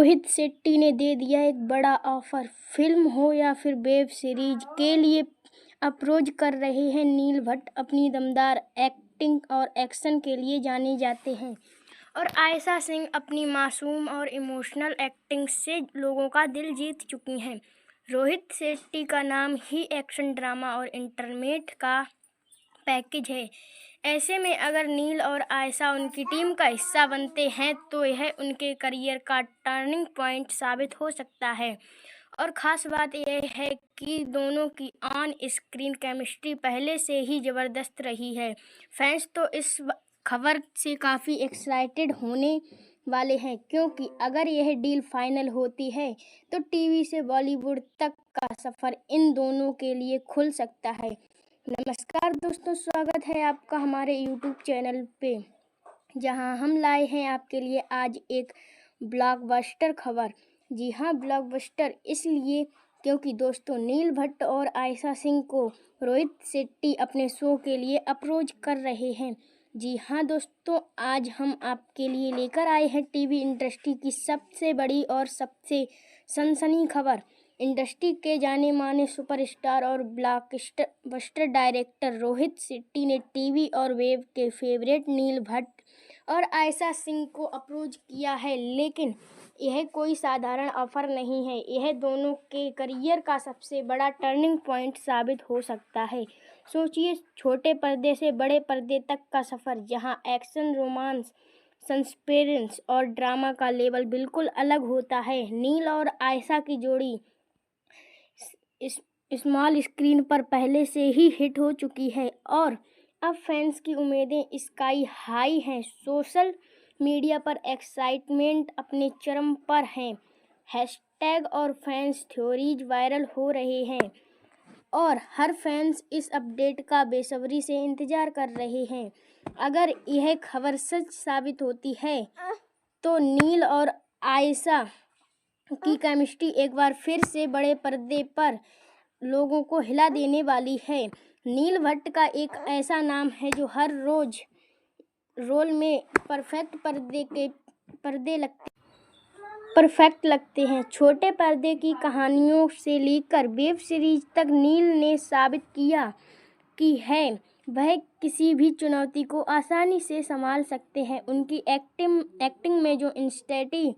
रोहित शेट्टी ने दे दिया एक बड़ा ऑफर। फिल्म हो या फिर वेब सीरीज के लिए अप्रोच कर रहे हैं नील भट्ट। अपनी दमदार एक्टिंग और एक्शन के लिए जाने जाते हैं और आयशा सिंह अपनी मासूम और इमोशनल एक्टिंग से लोगों का दिल जीत चुकी हैं। रोहित शेट्टी का नाम ही एक्शन, ड्रामा और एंटरटेनमेंट का पैकेज है। ऐसे में अगर नील और आयशा उनकी टीम का हिस्सा बनते हैं तो यह उनके करियर का टर्निंग पॉइंट साबित हो सकता है। और ख़ास बात यह है कि दोनों की ऑन स्क्रीन केमिस्ट्री पहले से ही ज़बरदस्त रही है। फैंस तो इस खबर से काफ़ी एक्साइटेड होने वाले हैं, क्योंकि अगर यह डील फाइनल होती है तो टीवी से बॉलीवुड तक का सफ़र इन दोनों के लिए खुल सकता है। नमस्कार दोस्तों, स्वागत है आपका हमारे यूट्यूब चैनल पे, जहां हम लाए हैं आपके लिए आज एक ब्लॉकबस्टर खबर। जी हाँ, ब्लॉकबस्टर इसलिए क्योंकि दोस्तों नील भट्ट और आयशा सिंह को रोहित शेट्टी अपने शो के लिए अप्रोच कर रहे हैं। जी हाँ दोस्तों, आज हम आपके लिए लेकर आए हैं टीवी इंडस्ट्री की सबसे बड़ी और सबसे सनसनी खबर। इंडस्ट्री के जाने माने सुपरस्टार और ब्लॉकबस्टर डायरेक्टर रोहित शेट्टी ने टीवी और वेब के फेवरेट नील भट्ट और आयशा सिंह को अप्रोच किया है। लेकिन यह कोई साधारण ऑफर नहीं है, यह दोनों के करियर का सबसे बड़ा टर्निंग पॉइंट साबित हो सकता है। सोचिए, छोटे पर्दे से बड़े पर्दे तक का सफ़र, जहां एक्शन, रोमांस, सस्पेंस और ड्रामा का लेवल बिल्कुल अलग होता है। नील और आयशा की जोड़ी स्मॉल स्क्रीन पर पहले से ही हिट हो चुकी है और अब फैंस की उम्मीदें स्काई हाई हैं। सोशल मीडिया पर एक्साइटमेंट अपने चरम पर है। हैशटैग और फैंस थ्योरीज वायरल हो रहे हैं और हर फैंस इस अपडेट का बेसब्री से इंतजार कर रहे हैं। अगर यह खबर सच साबित होती है तो नील और आयशा की केमिस्ट्री एक बार फिर से बड़े पर्दे पर लोगों को हिला देने वाली है। नील भट्ट का एक ऐसा नाम है जो हर रोल में परफेक्ट लगते हैं। छोटे पर्दे की कहानियों से लेकर वेब सीरीज तक नील ने साबित किया कि वह किसी भी चुनौती को आसानी से संभाल सकते हैं। उनकी एक्टिंग में जो इंटेंसिटी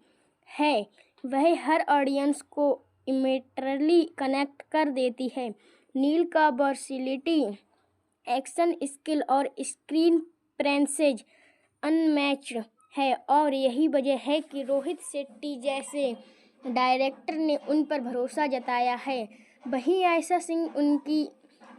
है वह हर ऑडियंस को इमोशनली कनेक्ट कर देती है। नील का वर्सेटिलिटी, एक्शन स्किल और स्क्रीन प्रेजेंस अनमैच्ड है और यही वजह है कि रोहित शेट्टी जैसे डायरेक्टर ने उन पर भरोसा जताया है। वहीं आयशा सिंह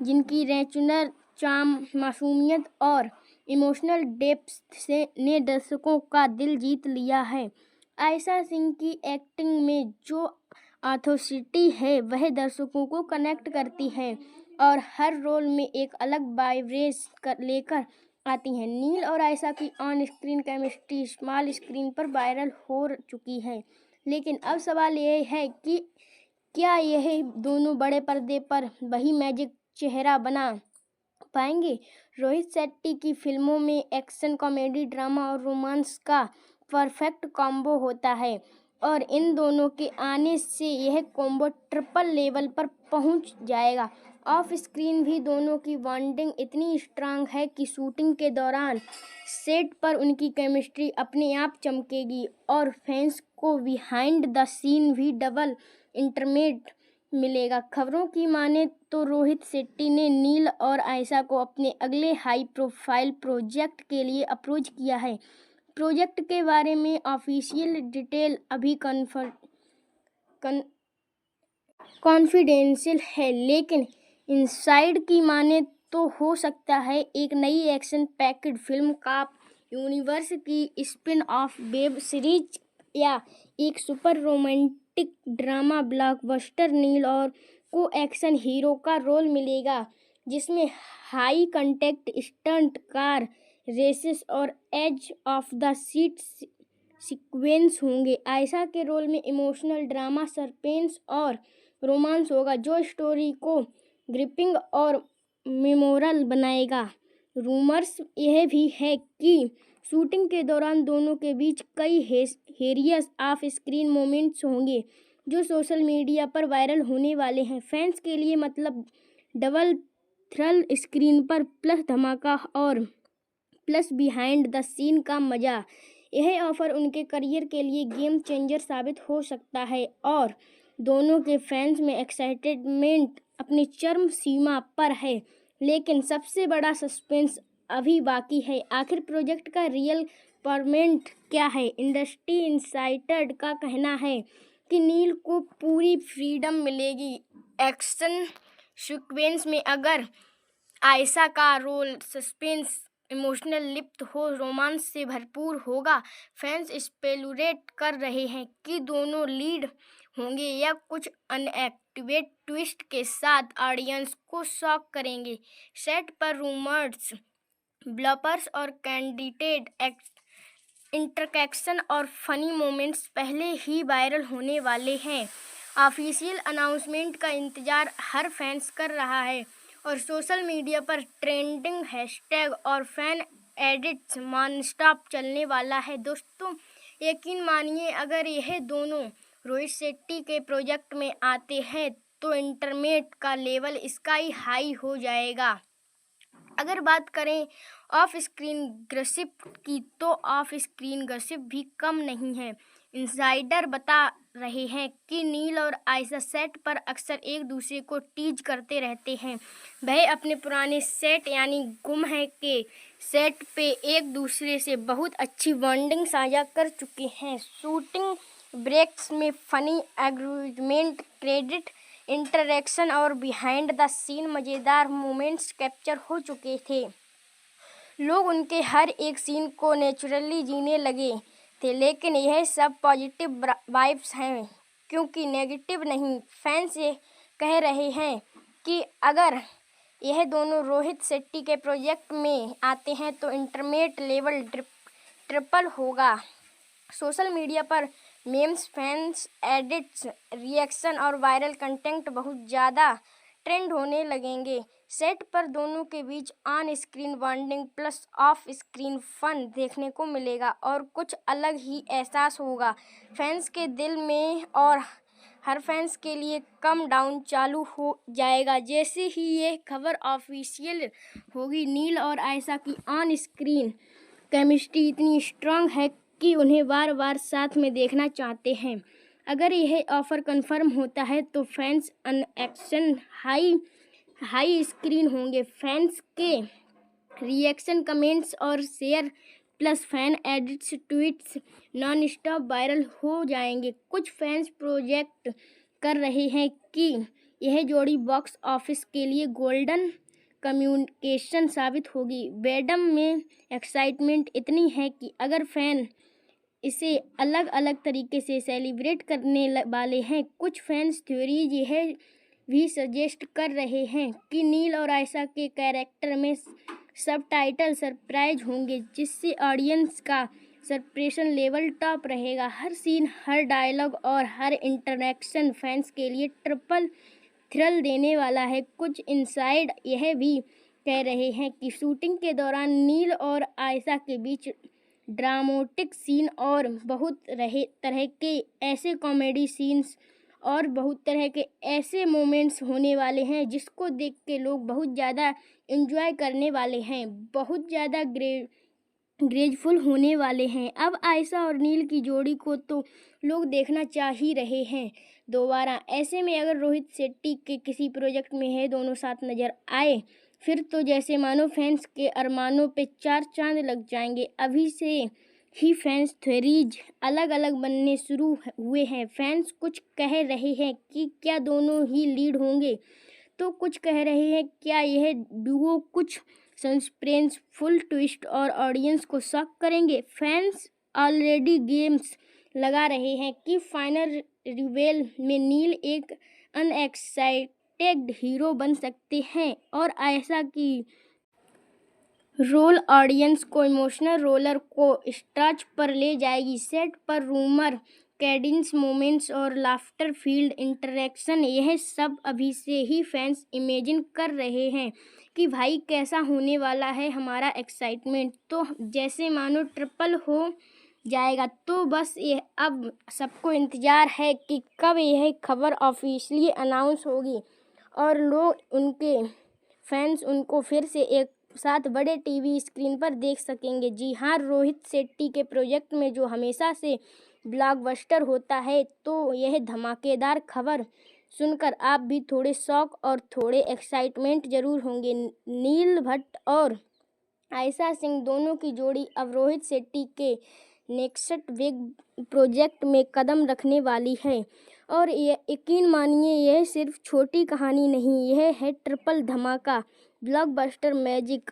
जिनकी नेचुरल चार्म, मासूमियत और इमोशनल डेप्थ ने दर्शकों का दिल जीत लिया है। आयशा सिंह की एक्टिंग में जो ऑथेंटिसिटी है वह दर्शकों को कनेक्ट करती है और हर रोल में एक अलग वाइब्रेस लेकर आती हैं। नील और आयशा की on screen chemistry small screen पर वायरल हो चुकी है, लेकिन अब सवाल यह है कि क्या यह दोनों बड़े पर्दे पर वही मैजिक चेहरा बना पाएंगे। रोहित शेट्टी की फिल्मों में एक्शन, कॉमेडी, ड्रामा और रोमांस का परफेक्ट कॉम्बो होता है और इन दोनों के आने से यह कॉम्बो ट्रिपल लेवल पर पहुंच जाएगा। ऑफ स्क्रीन भी दोनों की बॉन्डिंग इतनी स्ट्रांग है कि शूटिंग के दौरान सेट पर उनकी केमिस्ट्री अपने आप चमकेगी और फैंस को बिहाइंड द सीन भी डबल इंटरमेट मिलेगा। खबरों की माने तो रोहित शेट्टी ने नील और आयशा को अपने अगले हाई प्रोफाइल प्रोजेक्ट के लिए अप्रोच किया है। प्रोजेक्ट के बारे में ऑफिशियल डिटेल अभी कॉन्फिडेंशियल है, लेकिन इनसाइड की माने तो हो सकता है एक नई एक्शन पैक्ड फिल्म का यूनिवर्स की स्पिन ऑफ वेब सीरीज या एक super romantic drama blockbuster. Neel और को एक्शन हीरो का रोल मिलेगा, जिसमें high contact, stunt, car races और edge of the seat sequence होंगे। आयशा के रोल में इमोशनल ड्रामा, सस्पेंस और रोमांस होगा, जो स्टोरी को ग्रिपिंग और मेमोरल बनाएगा। रूमर्स यह भी है कि शूटिंग के दौरान दोनों के बीच कई हेरियस ऑफ स्क्रीन मोमेंट्स होंगे जो सोशल मीडिया पर वायरल होने वाले हैं। फैंस के लिए मतलब डबल थ्रिल, स्क्रीन पर प्लस धमाका और प्लस बिहाइंड द सीन का मजा। यह ऑफर उनके करियर के लिए गेम चेंजर साबित हो सकता है और दोनों के फैंस में एक्साइटमेंट अपनी चरम सीमा पर है। लेकिन सबसे बड़ा सस्पेंस अभी बाकी है, आखिर प्रोजेक्ट का रियल फॉर्मेट क्या है। इंडस्ट्री इनसाइडर का कहना है कि नील को पूरी फ्रीडम मिलेगी एक्शन सीक्वेंस में। अगर आयशा का रोल सस्पेंस, इमोशनल लिप्त हो, रोमांस से भरपूर होगा। फैंस स्पेकुलेट कर रहे हैं कि दोनों लीड होंगे या कुछ अनएक्सपेक्टेड ट्विस्ट के साथ ऑडियंस को शॉक करेंगे। सेट पर रूमर्स, ब्लपर्स और कैंडिडेट इंटरैक्शन और फनी मोमेंट्स पहले ही वायरल होने वाले हैं। ऑफिशियल अनाउंसमेंट का इंतजार हर फैंस कर रहा है और सोशल मीडिया पर ट्रेंडिंग हैशटैग और फैन एडिट्स नॉनस्टॉप चलने वाला है। दोस्तों, यकीन मानिए, अगर यह दोनों रोहित शेट्टी के प्रोजेक्ट में आते हैं तो इंटरनेट का लेवल स्काई हाई हो जाएगा। अगर बात करें ऑफ स्क्रीन गॉसिप की, तो ऑफ स्क्रीन गॉसिप भी कम नहीं है। इनसाइडर बता रहे हैं कि नील और आयशा सेट पर अक्सर एक दूसरे को टीज करते रहते हैं। वह अपने पुराने सेट यानी गुम है के सेट पे एक दूसरे से बहुत अच्छी बॉन्डिंग साझा कर चुके हैं। शूटिंग ब्रेक्स में फनी एंगेजमेंट, क्रेडिट इंटरैक्शन और बिहाइंड द सीन मज़ेदार मोमेंट्स कैप्चर हो चुके थे। लोग उनके हर एक सीन को नेचुरली जीने लगे थे। लेकिन यह सब पॉजिटिव वाइब्स हैं, क्योंकि नेगेटिव नहीं। फैंस ये कह रहे हैं कि अगर यह दोनों रोहित शेट्टी के प्रोजेक्ट में आते हैं तो इंटरनेट लेवल ट्रिपल होगा। सोशल मीडिया पर मेम्स, फैंस एडिट्स, रिएक्शन और वायरल कंटेंट बहुत ज़्यादा ट्रेंड होने लगेंगे। सेट पर दोनों के बीच on screen bonding plus off screen fun देखने को मिलेगा और कुछ अलग ही एहसास होगा फैंस के दिल में। और हर फैंस के लिए कम डाउन चालू हो जाएगा जैसे ही ये खबर ऑफिशियल होगी। नील और आयशा की ऑन स्क्रीन केमिस्ट्री इतनी स्ट्रांग है कि उन्हें बार बार साथ में देखना चाहते हैं। अगर यह ऑफर कंफर्म होता है तो फैंस एक्शन हाई स्क्रीन होंगे। फैंस के रिएक्शन, कमेंट्स और share plus fan edits, tweets non stop viral हो जाएंगे। कुछ फैंस प्रोजेक्ट कर रहे हैं कि यह जोड़ी बॉक्स ऑफिस के लिए गोल्डन कम्युनिकेशन साबित होगी। वेडम में एक्साइटमेंट इतनी है कि अगर फैन इसे अलग अलग तरीके से सेलिब्रेट करने वाले हैं। कुछ फैंस थ्योरीज यह भी सजेस्ट कर रहे हैं कि नील और आयशा के कैरेक्टर में सबटाइटल सरप्राइज होंगे, जिससे ऑडियंस का सरप्रेशन लेवल टॉप रहेगा। हर सीन, हर डायलॉग और हर इंटरैक्शन फैंस के लिए ट्रिपल थ्रिल देने वाला है। कुछ इनसाइड यह भी कह रहे हैं कि शूटिंग के दौरान नील और आयशा के बीच ड्रामेटिक सीन और बहुत तरह के ऐसे कॉमेडी सीन्स और बहुत तरह के ऐसे मोमेंट्स होने वाले हैं जिसको देख के लोग बहुत ज़्यादा एंजॉय करने वाले हैं, बहुत ज़्यादा ग्रेजफुल होने वाले हैं। अब आयशा और नील की जोड़ी को तो लोग देखना चाह ही रहे हैं दोबारा। ऐसे में अगर रोहित शेट्टी के किसी प्रोजेक्ट में है दोनों साथ नज़र आए, फिर तो जैसे मानो फैंस के अरमानों पे चार चांद लग जाएंगे। अभी से ही फैंस थ्योरीज अलग अलग बनने शुरू हुए हैं। फैंस कुछ कह रहे हैं कि क्या दोनों ही लीड होंगे, तो कुछ कह रहे हैं क्या यह डुओ कुछ सस्पेंसफुल ट्विस्ट और ऑडियंस को शॉक करेंगे। फैंस ऑलरेडी गेम्स लगा रहे हैं कि फाइनल रिवील में नील एक अनएक्सपेक्टेड हीरो बन सकते हैं और आयशा की रोल ऑडियंस को इमोशनल रोलर को स्टार्च पर ले जाएगी। सेट पर रूमर, कैडेंस, मोमेंट्स और लाफ्टर फील्ड इंटरैक्शन, यह सब अभी से ही फैंस इमेजिन कर रहे हैं। कि भाई कैसा होने वाला है हमारा एक्साइटमेंट, तो जैसे मानो ट्रिपल हो जाएगा। तो बस ये अब सबको इंतज़ार है कि कब यह खबर ऑफिशियली अनाउंस होगी और लोग उनके फैंस उनको फिर से एक साथ बड़े टीवी स्क्रीन पर देख सकेंगे। जी हाँ, रोहित शेट्टी के प्रोजेक्ट में जो हमेशा से ब्लॉकबस्टर होता है, तो यह धमाकेदार खबर सुनकर आप भी थोड़े शॉक और थोड़े एक्साइटमेंट ज़रूर होंगे। नील भट्ट और आयशा सिंह दोनों की जोड़ी अब रोहित शेट्टी के नेक्स्ट बिग प्रोजेक्ट में कदम रखने वाली है और ये यकीन मानिए, यह सिर्फ छोटी कहानी नहीं, यह है ट्रिपल धमाका ब्लॉकबस्टर मैजिक।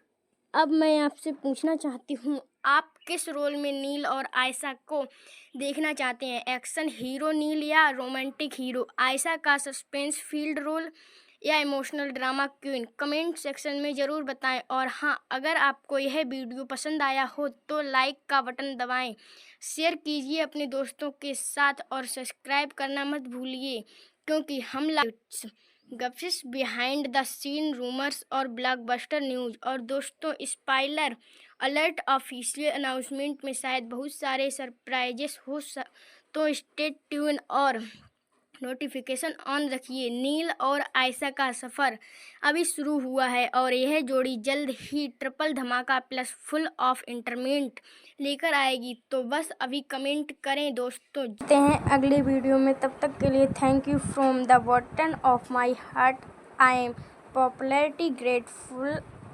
अब मैं आपसे पूछना चाहती हूँ, आप किस रोल में नील और आयशा को देखना चाहते हैं? एक्शन हीरो नील या रोमांटिक हीरो आयशा का सस्पेंस फील्ड रोल या emotional drama queen? Comment section में ज़रूर बताएं। और हाँ, अगर आपको यह वीडियो पसंद आया हो तो लाइक का बटन दबाएं, शेयर कीजिए अपने दोस्तों के साथ और सब्सक्राइब करना मत भूलिए, क्योंकि हम gossips, behind the scene, rumours और ब्लॉकबस्टर न्यूज़ और दोस्तों स्पॉइलर अलर्ट, ऑफिशियल अनाउंसमेंट में शायद बहुत सारे सरप्राइजेस हो तो स्टे ट्यून और नोटिफिकेशन ऑन रखिए। नील और आयशा का सफ़र अभी शुरू हुआ है और यह जोड़ी जल्द ही ट्रिपल धमाका प्लस फुल ऑफ एंटरटेनमेंट लेकर आएगी। तो बस अभी कमेंट करें दोस्तों। मिलते हैं अगले वीडियो में, तब तक के लिए thank you from the bottom of my heart. I am popularity grateful.